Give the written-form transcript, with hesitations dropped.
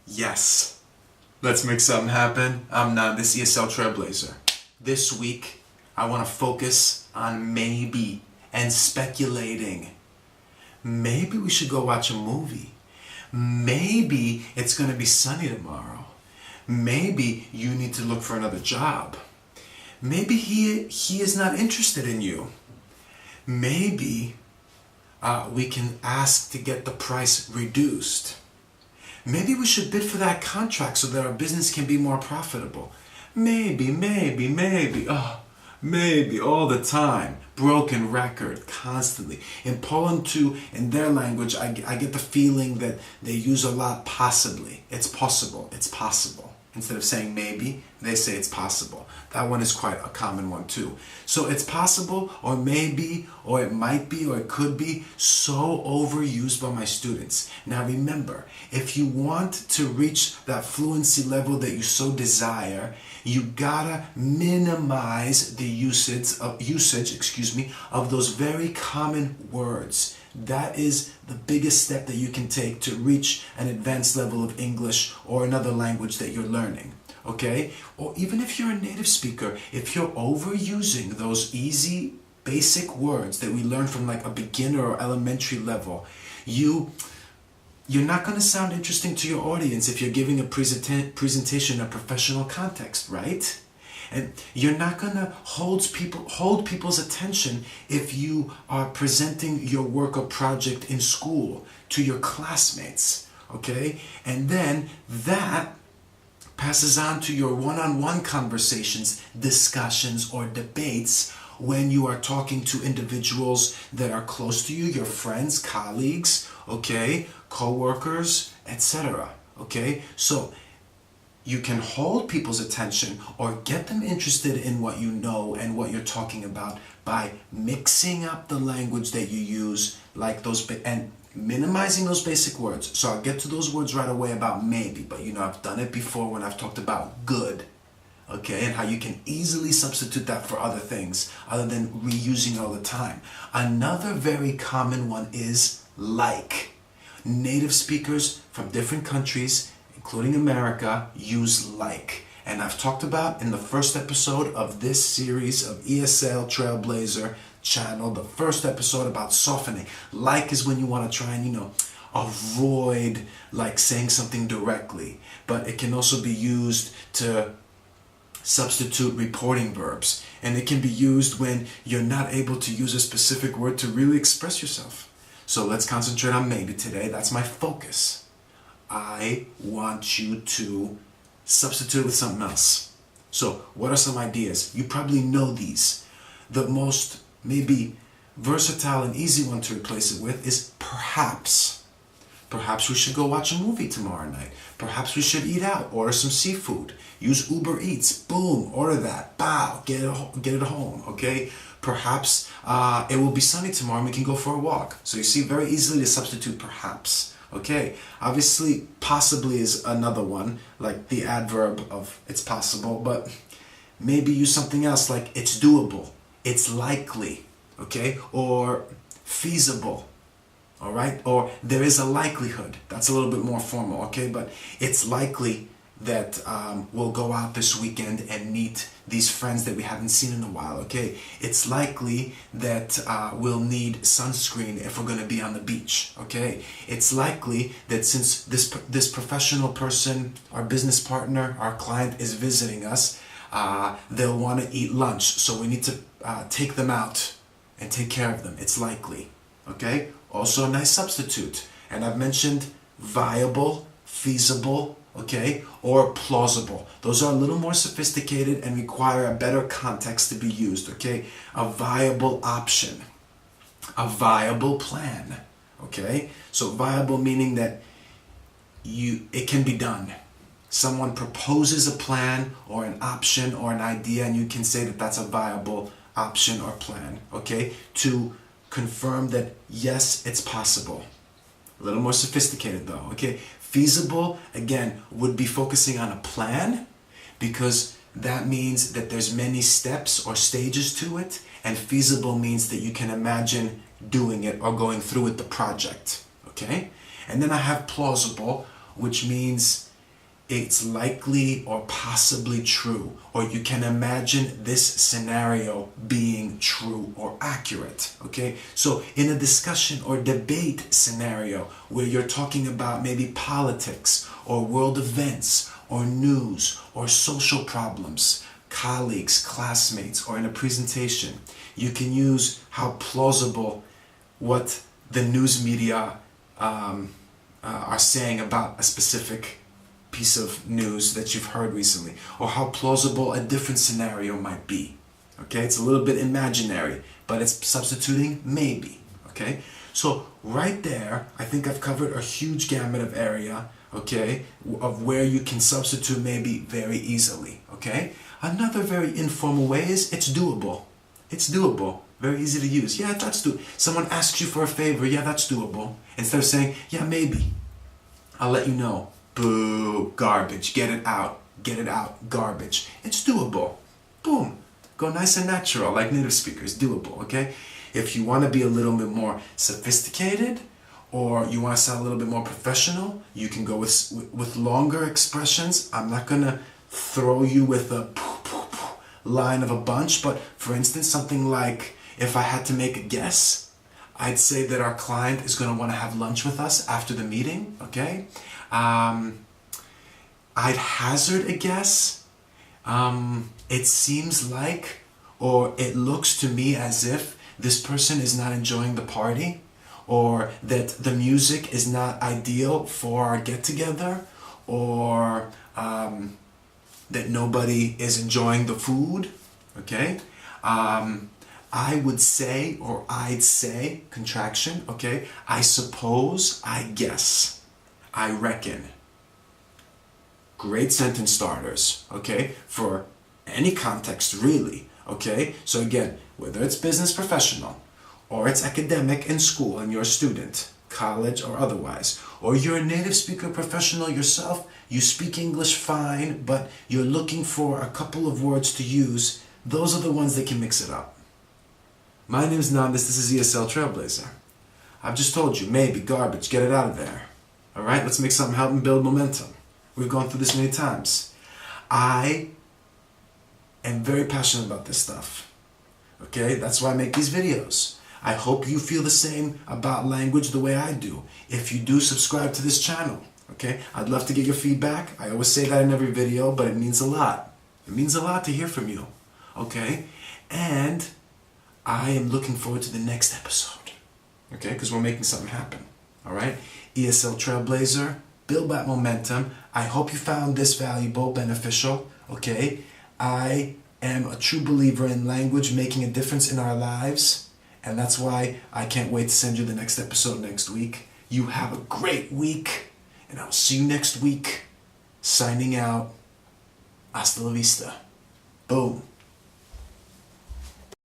Yes, let's make something happen. I'm not this ESL Trailblazer. This week, I want to focus on maybe and speculating. Maybe we should go watch a movie. Maybe it's going to be sunny tomorrow. Maybe you need to look for another job. Maybe he is not interested in you. Maybe we can ask to get the price reduced. Maybe we should bid for that contract so that our business can be more profitable. Maybe, all the time. Broken record, constantly. In Poland too, in their language, I get the feeling that they use a lot possibly. It's possible. Instead of saying maybe, they say it's possible. That one is quite a common one too. So it's possible, or maybe, or it might be, or it could be, so overused by my students. Now remember, if you want to reach that fluency level that you so desire, you gotta minimize the usage of those very common words. That is the biggest step that you can take to reach an advanced level of English or another language that you're learning, okay? Or even if you're a native speaker, if you're overusing those easy, basic words that we learn from like a beginner or elementary level, you're not going to sound interesting to your audience if you're giving a presentation in a professional context, right? And you're not going to hold people's attention if you are presenting your work or project in school to your classmates, okay? And then that passes on to your one-on-one conversations, discussions, or debates when you are talking to individuals that are close to you, your friends, colleagues, okay, co-workers, etc. Okay? So you can hold people's attention or get them interested in what you know and what you're talking about by mixing up the language that you use, like those, and minimizing those basic words. So I'll get to those words right away about maybe, but I've done it before when I've talked about good, okay, and how you can easily substitute that for other things other than reusing it all the time. Another very common one is like. Native speakers from different countries, including America, use like. And I've talked about in the first episode of this series of ESL Trailblazer channel, the first episode about softening. Like is when you want to try and, avoid like saying something directly. But it can also be used to substitute reporting verbs. And it can be used when you're not able to use a specific word to really express yourself. So let's concentrate on maybe today. That's my focus. I want you to substitute with something else. So what are some ideas? You probably know these. The most maybe versatile and easy one to replace it with is perhaps. Perhaps we should go watch a movie tomorrow night. Perhaps we should eat out, order some seafood. Use Uber Eats. Boom, order that. Bow, get it home, okay? Perhaps it will be sunny tomorrow and we can go for a walk. So you see, very easily to substitute perhaps. Okay, obviously, possibly is another one, like the adverb of it's possible, but maybe use something else like it's doable, it's likely, okay, or feasible, all right, or there is a likelihood. That's a little bit more formal, okay, but it's likely that we'll go out this weekend and meet these friends that we haven't seen in a while, okay? It's likely that we'll need sunscreen if we're going to be on the beach, okay? It's likely that since this professional person, our business partner, our client is visiting us, they'll want to eat lunch, so we need to take them out and take care of them. It's likely, okay? Also a nice substitute. And I've mentioned viable, feasible, okay, or plausible. Those are a little more sophisticated and require a better context to be used, okay? A viable option, a viable plan, okay? So viable meaning that it can be done. Someone proposes a plan or an option or an idea and you can say that that's a viable option or plan, okay? To confirm that yes, it's possible. A little more sophisticated though, okay? Feasible, again, would be focusing on a plan because that means that there's many steps or stages to it, and feasible means that you can imagine doing it or going through with the project, okay? And then I have plausible, which means it's likely or possibly true, or you can imagine this scenario being true or accurate, okay? So in a discussion or debate scenario where you're talking about maybe politics or world events or news or social problems, colleagues, classmates, or in a presentation, you can use how plausible what the news media are saying about a specific piece of news that you've heard recently, or how plausible a different scenario might be. Okay, it's a little bit imaginary, but it's substituting maybe. Okay, so right there, I think I've covered a huge gamut of area, okay, of where you can substitute maybe very easily. Okay, another very informal way is it's doable. It's doable. Very easy to use. Yeah, that's doable. Someone asks you for a favor. Yeah, that's doable. Instead of saying, yeah, maybe. I'll let you know. Boo, garbage. Get it out. Get it out. Garbage. It's doable. Boom. Go nice and natural, like native speakers. Doable, okay? If you want to be a little bit more sophisticated, or you want to sound a little bit more professional, you can go with longer expressions. I'm not going to throw you with a line of a bunch, but for instance, something like, if I had to make a guess, I'd say that our client is going to want to have lunch with us after the meeting, okay? I'd hazard a guess. It seems like, or it looks to me as if this person is not enjoying the party, or that the music is not ideal for our get-together, or that nobody is enjoying the food, okay? I would say, or I'd say, contraction, okay? I suppose, I guess, I reckon. Great sentence starters, okay? For any context, really, okay? So again, whether it's business professional, or it's academic in school and you're a student, college or otherwise, or you're a native speaker professional yourself, you speak English fine, but you're looking for a couple of words to use, those are the ones that can mix it up. My name is Nandis, this is ESL Trailblazer. I've just told you, maybe, garbage, get it out of there. Alright, let's make something help and build momentum. We've gone through this many times. I am very passionate about this stuff. Okay, that's why I make these videos. I hope you feel the same about language the way I do. If you do, subscribe to this channel. Okay, I'd love to get your feedback. I always say that in every video, but it means a lot. It means a lot to hear from you. Okay, and I am looking forward to the next episode. Okay, because we're making something happen. Alright, ESL Trailblazer, build that momentum. I hope you found this valuable, beneficial. Okay, I am a true believer in language making a difference in our lives. And that's why I can't wait to send you the next episode next week. You have a great week, and I'll see you next week. Signing out. Hasta la vista. Boom.